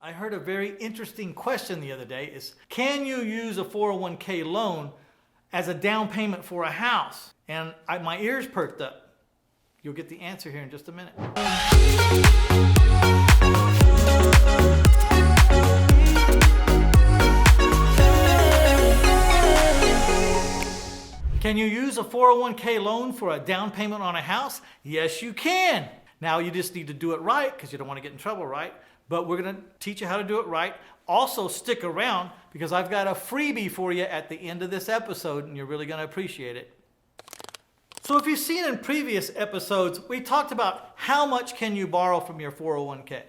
I heard a very interesting question the other day is, can you use a 401k loan as a down payment for a house? And my ears perked up. You'll get the answer here in just a minute. Can you use a 401k loan for a down payment on a house? Yes, you can. Now you just need to do it right because you don't want to get in trouble, right? But we're going to teach you how to do it right. Also stick around because I've got a freebie for you at the end of this episode and you're really going to appreciate it. So if you've seen in previous episodes, we talked about how much can you borrow from your 401k.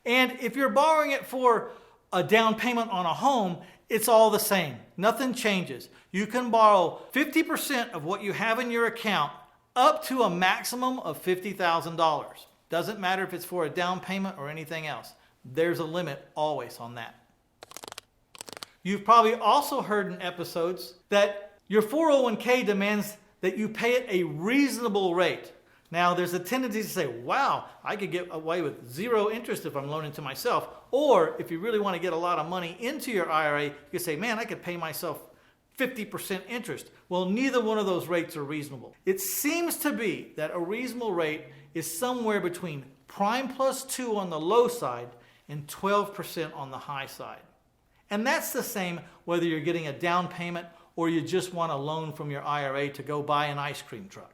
And if you're borrowing it for a down payment on a home, it's all the same. Nothing changes. You can borrow 50% of what you have in your account up to a maximum of $50,000. Doesn't matter if it's for a down payment or anything else. There's a limit always on that. You've probably also heard in episodes that your 401k demands that you pay it a reasonable rate. Now, there's a tendency to say, wow, I could get away with zero interest if I'm loaning to myself. Or if you really want to get a lot of money into your IRA, you could say, man, I could pay myself 50% interest. Well, neither one of those rates are reasonable. It seems to be that a reasonable rate is somewhere between prime plus 2 on the low side and 12% on the high side. And that's the same whether you're getting a down payment or you just want a loan from your IRA to go buy an ice cream truck.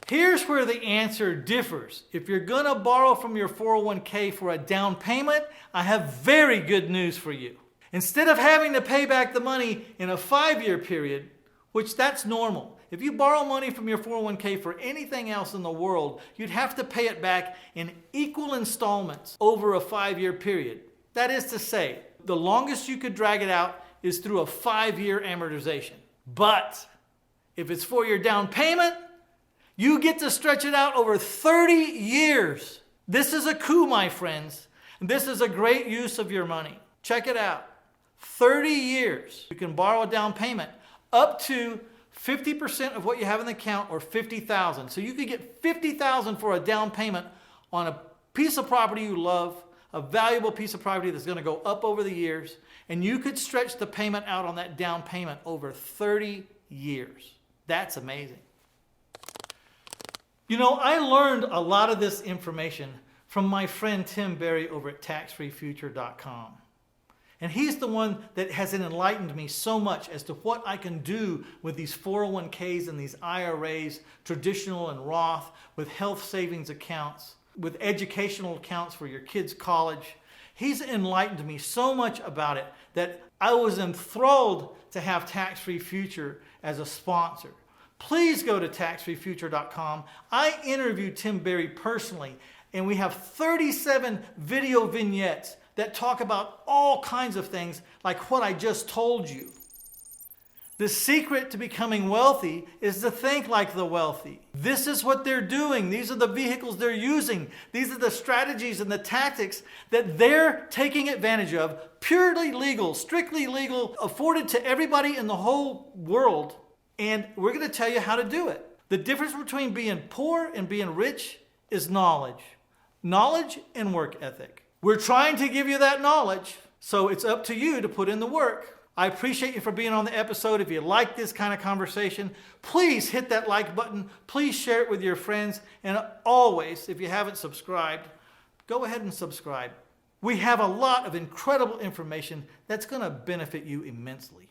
Here's where the answer differs. If you're going to borrow from your 401k for a down payment, I have very good news for you. Instead of having to pay back the money in a 5-year period, which that's normal. If you borrow money from your 401k for anything else in the world, you'd have to pay it back in equal installments over a 5-year period. That is to say, the longest you could drag it out is through a 5-year amortization. But if it's for your down payment, you get to stretch it out over 30 years. This is a coup, my friends. This is a great use of your money. Check it out. 30 years. You can borrow a down payment up to 50% of what you have in the account or $50,000. So you could get $50,000 for a down payment on a piece of property you love, a valuable piece of property that's going to go up over the years, and you could stretch the payment out on that down payment over 30 years. That's amazing. You know, I learned a lot of this information from my friend Tim Berry over at taxfreefuture.com. And he's the one that has enlightened me so much as to what I can do with these 401ks and these IRAs, traditional and Roth, with health savings accounts, with educational accounts for your kids' college. He's enlightened me so much about it that I was enthralled to have Tax Free Future as a sponsor. Please go to taxfreefuture.com. I interviewed Tim Berry personally, and we have 37 video vignettes that talk about all kinds of things like what I just told you. The secret to becoming wealthy is to think like the wealthy. This is what they're doing. These are the vehicles they're using. These are the strategies and the tactics that they're taking advantage of, purely legal, strictly legal, afforded to everybody in the whole world. And we're going to tell you how to do it. The difference between being poor and being rich is knowledge. Knowledge and work ethic. We're trying to give you that knowledge, so it's up to you to put in the work. I appreciate you for being on the episode. If you like this kind of conversation, please hit that like button. Please share it with your friends. And always, if you haven't subscribed, go ahead and subscribe. We have a lot of incredible information that's going to benefit you immensely.